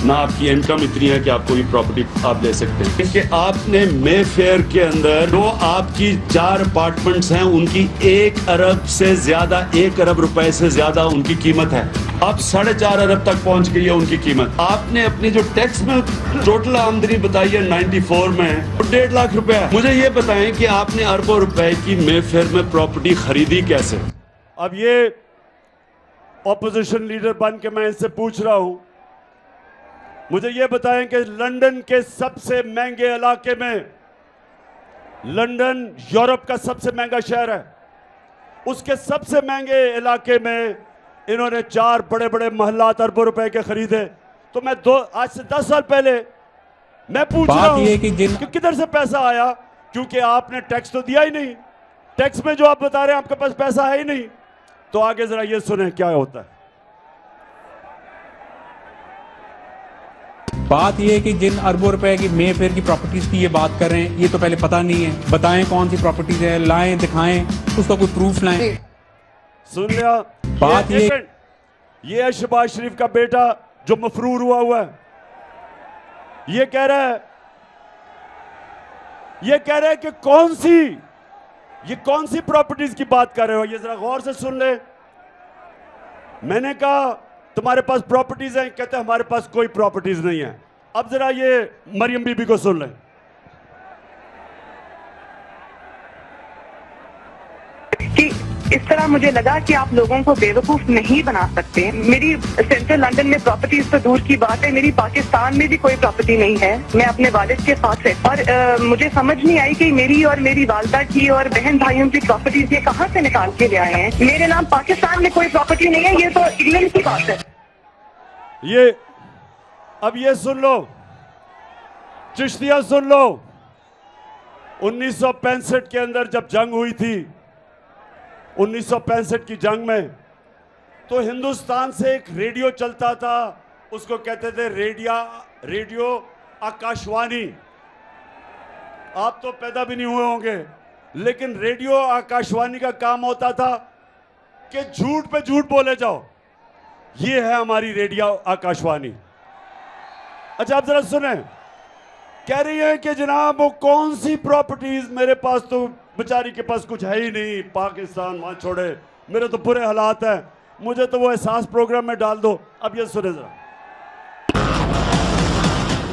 ना आपकी इनकम इतनी है कि आप कोई प्रॉपर्टी आप ले सकते हैं, कि आपने मे फेयर के अंदर जो आपकी 4 अपार्टमेंट्स हैं उनकी 1 अरब से ज्यादा, 1 अरब रुपए से ज्यादा उनकी कीमत है। अब 4.5 अरब तक पहुंच गई है उनकी कीमत। आपने अपनी जो टैक्स में टोटल आमदनी बताई है 94 में, तो 1.5 लाख रुपए है। मुझे ये बताएं कि आपने अरबों रुपए की मे फेयर में प्रॉपर्टी खरीदी कैसे। अब ये ऑपोजिशन लीडर बन के मैं इनसे पूछ रहा हूं, मुझे ये बताएं कि लंदन के सबसे महंगे इलाके में, लंदन यूरोप का सबसे महंगा शहर है, उसके सबसे महंगे इलाके में इन्होंने 4 बड़े बड़े महल्लात अरबों रुपए के खरीदे। तो मैं आज से 10 साल पहले मैं पूछ रहा हूं कि किधर से पैसा आया, क्योंकि आपने टैक्स तो दिया ही नहीं। टैक्स में जो आप बता रहे हैं आपके पास पैसा है ही नहीं। तो आगे जरा ये सुने क्या होता है। बात यह है कि जिन अरबों रुपए की मे फेयर की प्रॉपर्टीज की ये बात कर रहे हैं, ये तो पहले पता नहीं है। बताएं कौन सी प्रॉपर्टीज है, लाएं, दिखाएं, उसका कोई प्रूफ लाएं। सुन लिया बात ये है शहबाज शरीफ का बेटा जो मफरूर हुआ है। ये कह रहा है कि कौन सी प्रॉपर्टीज की बात कर रहे हो, ये जरा गौर से सुन ले। मैंने कहा तुम्हारे पास प्रॉपर्टीज हैं, कहते हमारे पास कोई प्रॉपर्टीज नहीं है। अब जरा ये मरियम बीबी को सुन लें। कि इस तरह मुझे लगा कि आप लोगों को बेवकूफ नहीं बना सकते। मेरी सेंट्रल लंदन में प्रॉपर्टीज तो दूर की बात है, मेरी पाकिस्तान में भी कोई प्रॉपर्टी नहीं है। मैं अपने वालिद के साथ है, और मुझे समझ नहीं आई कि मेरी और मेरी वालदा की और बहन भाइयों की प्रॉपर्टीज ये कहाँ से निकाल के ले आए हैं। मेरे नाम पाकिस्तान में कोई प्रॉपर्टी नहीं है, ये तो इंग्लैंड की बात है। अब ये सुन लो चिश्तिया, सुन लो। 1965 के अंदर जब जंग हुई थी, 1965 की जंग में, तो हिंदुस्तान से एक रेडियो चलता था, उसको कहते थे रेडियो आकाशवाणी। आप तो पैदा भी नहीं हुए होंगे, लेकिन रेडियो आकाशवाणी का काम होता था कि झूठ पे झूठ बोले जाओ। ये है हमारी रेडियो आकाशवाणी। अच्छा, आप जरा सुने। कह रही है कि जनाब वो कौन सी प्रॉपर्टीज, मेरे पास तो बेचारी के पास कुछ है ही नहीं, पाकिस्तान वहां छोड़े, मेरे तो बुरे हालात हैं, मुझे तो वो एहसास प्रोग्राम में डाल दो। अब ये सुने जरा।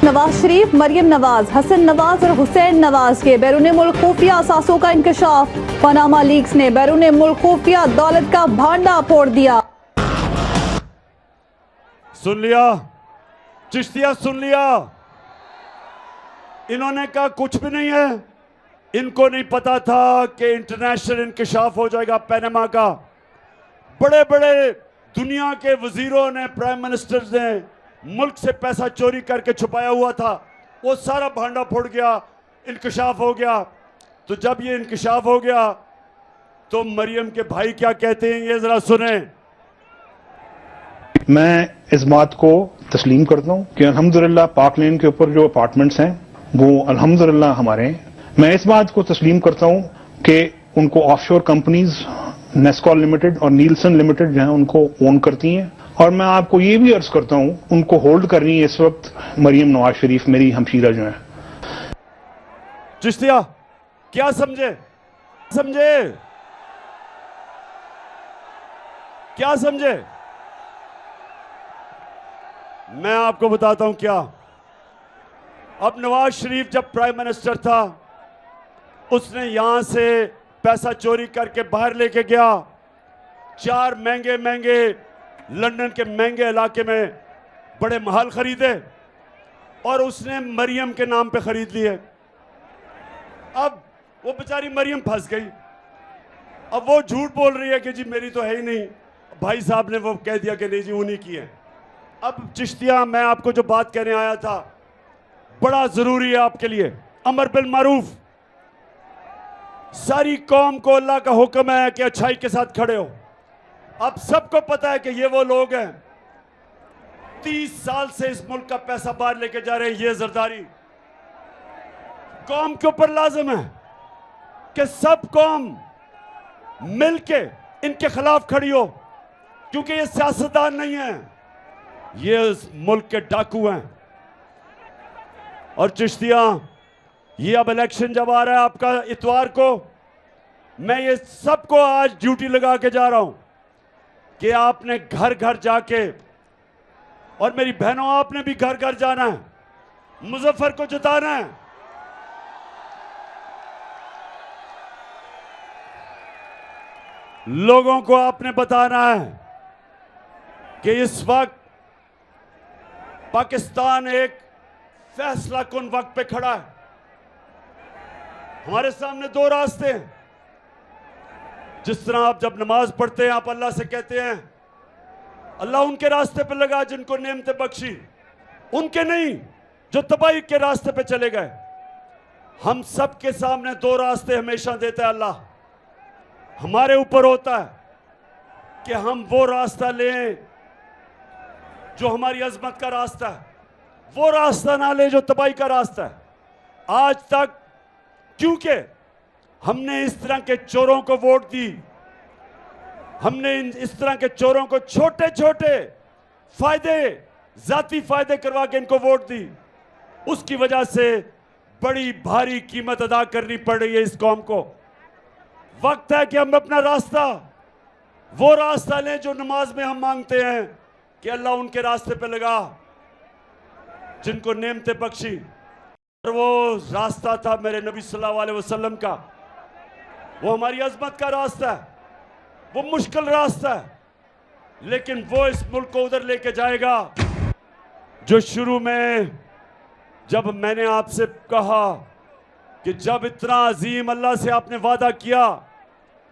नवाज शरीफ, मरियम नवाज, हसन नवाज और हुसैन नवाज के बैरून मुल्क खुफिया असासों का इंकशाफ। पनामा लीक्स ने बैरून मुल्क खुफिया दौलत का भांडा फोड़ दिया। सुन लिया चिश्तिया, सुन लिया। इन्होंने कहा कुछ भी नहीं है। इनको नहीं पता था कि इंटरनेशनल इंकशाफ हो जाएगा पनामा का। बड़े बड़े दुनिया के वजीरों ने, प्राइम मिनिस्टर्स ने मुल्क से पैसा चोरी करके छुपाया हुआ था, वो सारा भांडा फोड़ गया, इंकशाफ हो गया। तो जब ये इंकशाफ हो गया तो मरियम के भाई क्या कहते हैं, ये जरा सुने। मैं इस बात को तस्लीम करता हूँ कि अल्हम्दुलिल्लाह पाक लेन के ऊपर जो अपार्टमेंट्स हैं वो अल्हम्दुलिल्लाह हमारे हैं। मैं इस बात को तस्लीम करता हूँ कि उनको ऑफशोर कंपनीज नेस्कॉल लिमिटेड और नीलसन लिमिटेड जो है उनको ओन करती हैं, और मैं आपको ये भी अर्ज करता हूँ उनको होल्ड कर रही है इस वक्त मरियम नवाज शरीफ, मेरी हमशीरा जो है। चिश्तिया क्या समझे क्या समझे? मैं आपको बताता हूं क्या। अब नवाज शरीफ जब प्राइम मिनिस्टर था उसने यहां से पैसा चोरी करके बाहर लेके गया, 4 महंगे लंदन के महंगे इलाके में बड़े महल खरीदे और उसने मरियम के नाम पे खरीद लिए। अब वो बेचारी मरियम फंस गई। अब वो झूठ बोल रही है कि जी मेरी तो है ही नहीं, भाई साहब ने वो कह दिया कि नहीं जी उन्हीं की है। अब चिश्तिया मैं आपको जो बात कहने आया था बड़ा जरूरी है आपके लिए। अमर बिल मारूफ, सारी कौम को अल्लाह का हुक्म है कि अच्छाई के साथ खड़े हो। अब सबको पता है कि ये वो लोग हैं 30 साल से इस मुल्क का पैसा बाहर लेके जा रहे हैं। ये जरदारी कौम के ऊपर लाजिम है कि सब कौम मिलके इनके खिलाफ खड़ी हो, क्योंकि ये सियासतदान नहीं है, ये इस मुल्क के डाकू हैं। और चिश्तिया ये अब इलेक्शन जब आ रहा है आपका इतवार को, मैं ये सबको आज ड्यूटी लगा के जा रहा हूं कि आपने घर घर जाके, और मेरी बहनों आपने भी घर घर जाना है, मुजफ्फर को जिताना है। लोगों को आपने बताना है कि इस वक्त पाकिस्तान एक फैसला कुन वक्त पे खड़ा है। हमारे सामने 2 रास्ते हैं। जिस तरह आप जब नमाज पढ़ते हैं आप अल्लाह से कहते हैं अल्लाह उनके रास्ते पे लगा जिनको नेमतें बख्शी, उनके नहीं जो तबाही के रास्ते पे चले गए। हम सब के सामने 2 रास्ते हमेशा देता है अल्लाह। हमारे ऊपर होता है कि हम वो रास्ता लें जो हमारी अजमत का रास्ता है, वो रास्ता ना ले जो तबाही का रास्ता है। आज तक क्योंकि हमने इस तरह के चोरों को वोट दी, हमने इस तरह के चोरों को छोटे छोटे फायदे, जाती फायदे करवा के इनको वोट दी, उसकी वजह से बड़ी भारी कीमत अदा करनी पड़ रही है इस कौम को। वक्त है कि हम अपना रास्ता, वो रास्ता लें जो नमाज में हम मांगते हैं कि अल्लाह उनके रास्ते पे लगा जिनको नेमतें बख्शी। और वो रास्ता था मेरे नबी सल्लल्लाहु अलैहि वसल्लम का, वो हमारी अजमत का रास्ता है, वो मुश्किल रास्ता है, लेकिन वो इस मुल्क को उधर लेके जाएगा जो शुरू में जब मैंने आपसे कहा कि जब इतना अजीम अल्लाह से आपने वादा किया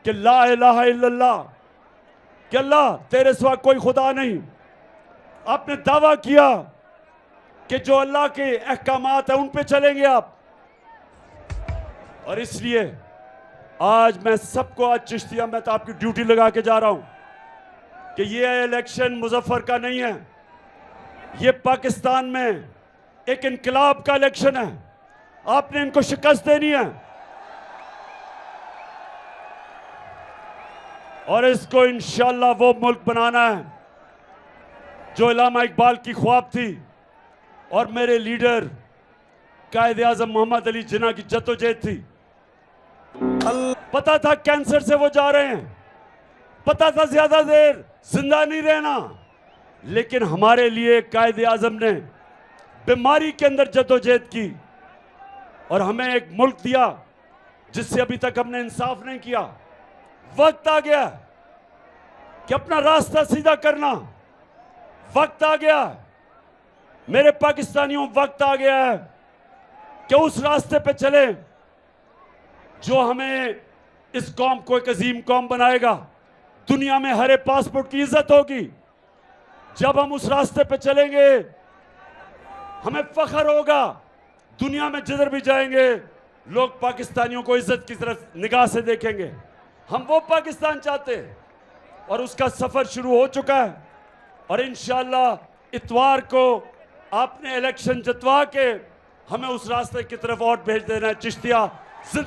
कि ला इलाहा इल्लल्लाह, कि अल्लाह तेरे सिवा कोई खुदा नहीं, आपने दावा किया कि जो अल्लाह के अहकामात है उन पे चलेंगे आप। और इसलिए आज मैं सबको, आज चिश्तिया मैं तो आपकी ड्यूटी लगा के जा रहा हूं कि ये इलेक्शन मुजफ्फर का नहीं है, ये पाकिस्तान में एक इनकलाब का इलेक्शन है। आपने इनको शिकस्त देनी है और इसको इंशाअल्लाह वो मुल्क बनाना है जो इलामा इकबाल की ख्वाब थी और मेरे लीडर कायद आज़म मोहम्मद अली जिन्ना की जद्दोजहद थी। पता था कैंसर से वो जा रहे हैं, पता था ज्यादा देर जिंदा नहीं रहना, लेकिन हमारे लिए कायद आज़म ने बीमारी के अंदर जद्दोजहद की और हमें एक मुल्क दिया जिससे अभी तक हमने इंसाफ नहीं किया। वक्त आ गया कि अपना रास्ता सीधा करना, वक्त आ गया मेरे पाकिस्तानियों, वक्त आ गया है कि उस रास्ते पे चले जो हमें इस कौम को एक अजीम कौम बनाएगा। दुनिया में हर एक पासपोर्ट की इज्जत होगी। जब हम उस रास्ते पे चलेंगे हमें फख्र होगा, दुनिया में जिधर भी जाएंगे लोग पाकिस्तानियों को इज्जत की तरफ निगाह से देखेंगे। हम वो पाकिस्तान चाहते हैं और उसका सफर शुरू हो चुका है। और इंशाअल्लाह इतवार को आपने इलेक्शन जितवा के हमें उस रास्ते की तरफ वोट भेज देना है। चिश्तिया